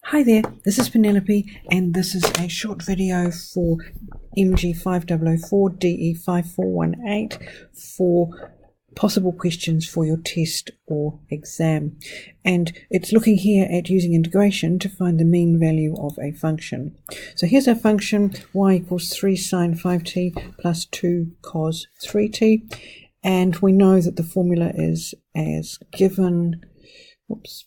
Hi there, this is Penelope, and this is a short video for MG5004 DE5418 for possible questions for your test or exam. And it's looking here at using integration to find the mean value of a function. So here's our function, y equals 3 sine 5t plus 2 cos 3t. And we know that the formula is as given. It's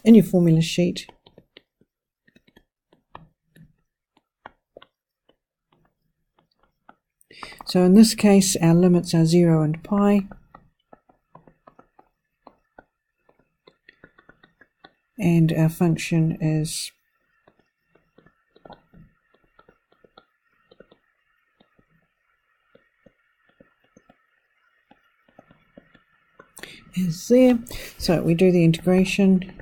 in your formula sheet. So in this case, our limits are 0 and pi. And our function is there. So we do the integration.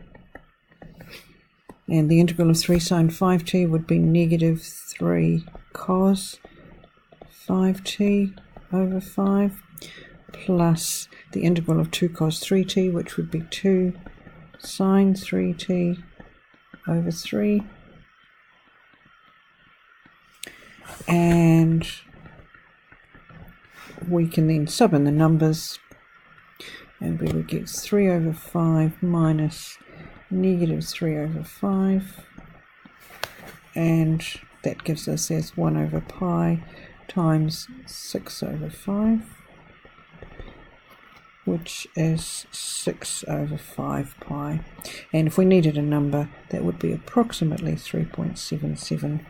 And the integral of 3 sine 5t would be negative 3 cos 5t over 5 plus the integral of 2 cos 3t, which would be 2 sine 3t over 3. And we can then sub in the numbers, and we would get 3 over 5 minus negative 3 over 5, and that gives us as 1 over pi times 6 over 5, which is 6 over 5 pi. And if we needed a number, that would be approximately 3.77